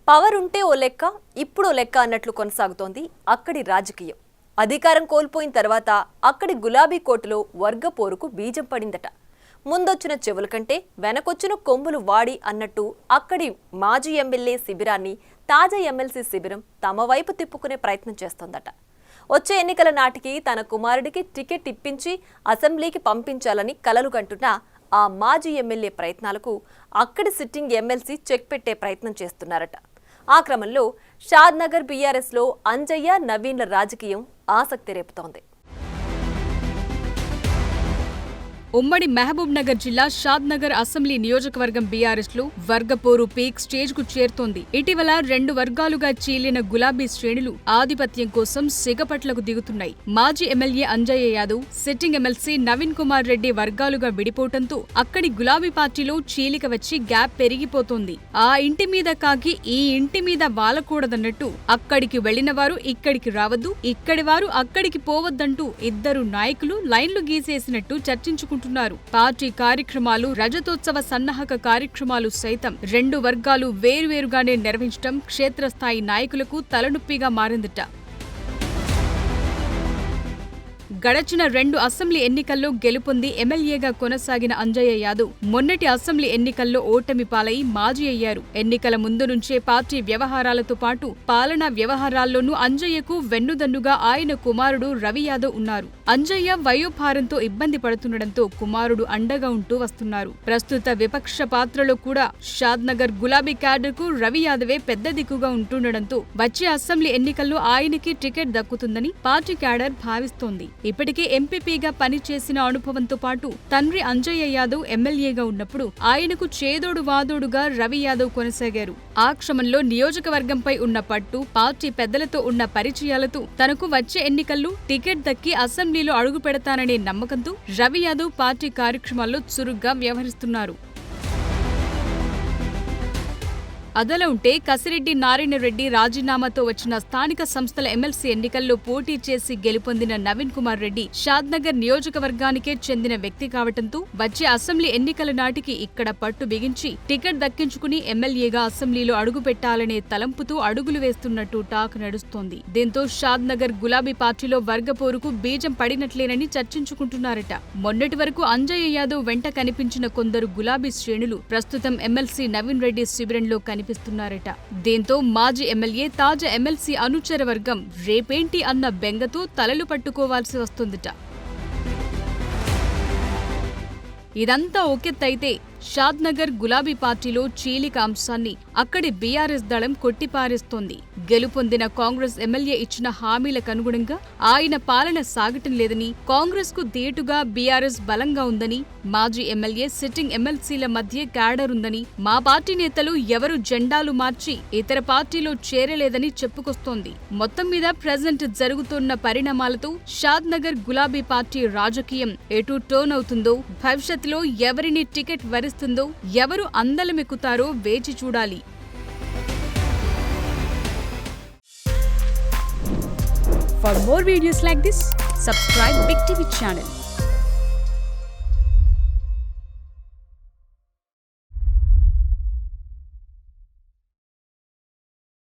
Power ఉంటే ఓ లెక్క ఇప్పుడు లెక్క అన్నట్లు కొనసాగుతోంది అక్కడి రాజకీయం. అధికారం కోల్పోయిన తర్వాత అక్కడి గులాబీ కోటలో వర్గ పోరుకు బీజం పడిందట. ముందొచ్చిన చెవుల కంటే వెనకొచ్చిన కొమ్ములు వాడి అన్నట్టు అక్కడి మాజీ ఎమ్మెల్యే శిబిరాన్ని తాజా ఎమ్మెల్సీ శిబిరం తమ వైపు తిప్పుకునే ప్రయత్నం చేస్తోందట. వచ్చే ఎన్నికల నాటికి తన కుమారుడికి టికెట్ ఇప్పించి అసెంబ్లీకి పంపించాలని కలలు కంటున్న ఆ మాజీ ఎమ్మెల్యే ప్రయత్నాలకు అక్కడి సిట్టింగ్ ఎమ్మెల్సీ చెక్ పెట్టే ప్రయత్నం చేస్తున్నారట. ఆ క్రమంలో షాద్నగర్ బీఆర్ఎస్లో అంజయ్య నవీన్ల రాజకీయం ఆసక్తి రేపుతోంది. ఉమ్మడి మహబూబ్ నగర్ జిల్లా షాద్నగర్ అసెంబ్లీ నియోజకవర్గం బీఆర్ఎస్ లో వర్గపోరు పీక్ స్టేజ్ కు చేరుతోంది. ఇటీవల రెండు వర్గాలుగా చీలిన గులాబీ శ్రేణులు ఆధిపత్యం కోసం సిగపట్లకు దిగుతున్నాయి. మాజీ MLA Anjaiah Yadav, sitting MLC Naveen Kumar Reddy వర్గాలుగా విడిపోవడంతో అక్కడి గులాబీ పార్టీలో చీలిక వచ్చి గ్యాప్ పెరిగిపోతోంది. ఆ ఇంటి మీద కాకి ఈ ఇంటి మీద వాలకూడదన్నట్టు అక్కడికి వెళ్లిన వారు ఇక్కడికి రావద్దు, ఇక్కడి వారు అక్కడికి పోవద్దంటూ ఇద్దరు నాయకులు లైన్లు గీసేసినట్టు చర్చించుకుంటున్నారు. పార్టీ కార్యక్రమాలు, రజతోత్సవ సన్నాహక కార్యక్రమాలు సైతం రెండు వర్గాలు వేరువేరుగానే నిర్వహించడం క్షేత్రస్థాయి నాయకులకు తలనొప్పిగా మారిందట. గడచిన రెండు అసెంబ్లీ ఎన్నికల్లో గెలుపొంది ఎమ్మెల్యేగా కొనసాగిన అంజయ్య యాదవ్ మొన్నటి అసెంబ్లీ ఎన్నికల్లో ఓటమి పాలై మాజీ అయ్యారు. ఎన్నికల ముందు నుంచే పార్టీ వ్యవహారాలతో పాటు పాలనా వ్యవహారాల్లోనూ అంజయ్యకు వెన్నుదన్నుగా ఆయన కుమారుడు రవి యాదవ్ ఉన్నారు. అంజయ్య వయోభారంతో ఇబ్బంది పడుతుండటంతో కుమారుడు అండగా ఉంటూ వస్తున్నారు. ప్రస్తుత విపక్ష పాత్రలో కూడా షాద్నగర్ గులాబీ క్యాడర్ కు రవి యాదవే పెద్ద దిక్కుగా ఉంటుండటంతో వచ్చే అసెంబ్లీ ఎన్నికల్లో ఆయనకి టికెట్ దక్కుతుందని పార్టీ క్యాడర్ భావిస్తోంది. ఇప్పటికే ఎంపీపీగా పనిచేసిన అనుభవంతో పాటు తండ్రి అంజయ్య యాదవ్ ఎమ్మెల్యేగా ఉన్నప్పుడు ఆయనకు చేదోడు వాదోడుగా రవి యాదవ్ కొనసాగారు. ఆ క్రమంలో నియోజకవర్గంపై ఉన్న పట్టు, పార్టీ పెద్దలతో ఉన్న పరిచయాలతో తనకు వచ్చే ఎన్నికల్లో టికెట్ దక్కి అసెంబ్లీలో అడుగు పెడతాననే నమ్మకంతో రవి యాదవ్ పార్టీ కార్యక్రమాల్లో చురుగ్గా వ్యవహరిస్తున్నారు. అదలా ఉంటే కసిరెడ్డి నారాయణరెడ్డి రాజీనామాతో వచ్చిన స్థానిక సంస్థల ఎమ్మెల్సీ ఎన్నికల్లో పోటీ చేసి గెలుపొందిన నవీన్ కుమార్ రెడ్డి షాద్నగర్ నియోజకవర్గానికే చెందిన వ్యక్తి కావటంతో వచ్చే అసెంబ్లీ ఎన్నికల నాటికి ఇక్కడ పట్టు బిగించి టికెట్ దక్కించుకుని ఎమ్మెల్యేగా అసెంబ్లీలో అడుగు పెట్టాలనే తలంపుతూ అడుగులు వేస్తున్నట్టు టాక్ నడుస్తోంది. దీంతో షాద్నగర్ గులాబీ పార్టీలో వర్గపోరుకు బీజం పడినట్లేనని చర్చించుకుంటున్నారట. మొన్నటి వరకు అంజయ్య యాదవ్ వెంట కనిపించిన కొందరు గులాబీ శ్రేణులు ప్రస్తుతం ఎమ్మెల్సీ నవీన్ రెడ్డి శిబిరంలో కనిపిస్తున్నారట. దీంతో మాజీ ఎమ్మెల్యే, తాజా ఎమ్మెల్సీ అనుచర వర్గం రేపేంటి అన్న బెంగతో తలలు పట్టుకోవాల్సి వస్తుందట. ఇదంతా ఒకెత్తైతే షాద్నగర్ గులాబీ పార్టీలో చీలిక అంశాన్ని అక్కడి బీఆర్ఎస్ దళం కొట్టిపారేస్తోంది. గెలుపొందిన కాంగ్రెస్ ఎమ్మెల్యే ఇచ్చిన హామీలకు అనుగుణంగా ఆయన పాలన సాగటం లేదని, కాంగ్రెస్ కు ధీటుగా బీఆర్ఎస్ బలంగా ఉందని, మాజీ ఎమ్మెల్యే, సిట్టింగ్ ఎమ్మెల్సీల మధ్య క్యాడర్ ఉందని, మా పార్టీ నేతలు ఎవరు జెండాలు మార్చి ఇతర పార్టీలో చేరలేదని చెప్పుకొస్తోంది. మొత్తం మీద ప్రెజెంట్ జరుగుతున్న పరిణామాలతో షాద్నగర్ గులాబీ పార్టీ రాజకీయం ఎటు టర్న్ అవుతుందో, భవిష్యత్తులో ఎవరిని టికెట్ వరిస్తుందో, ఎవరు అందలమెక్కుతారో వేచి చూడాలి. For more videos like this, subscribe Big TV channel.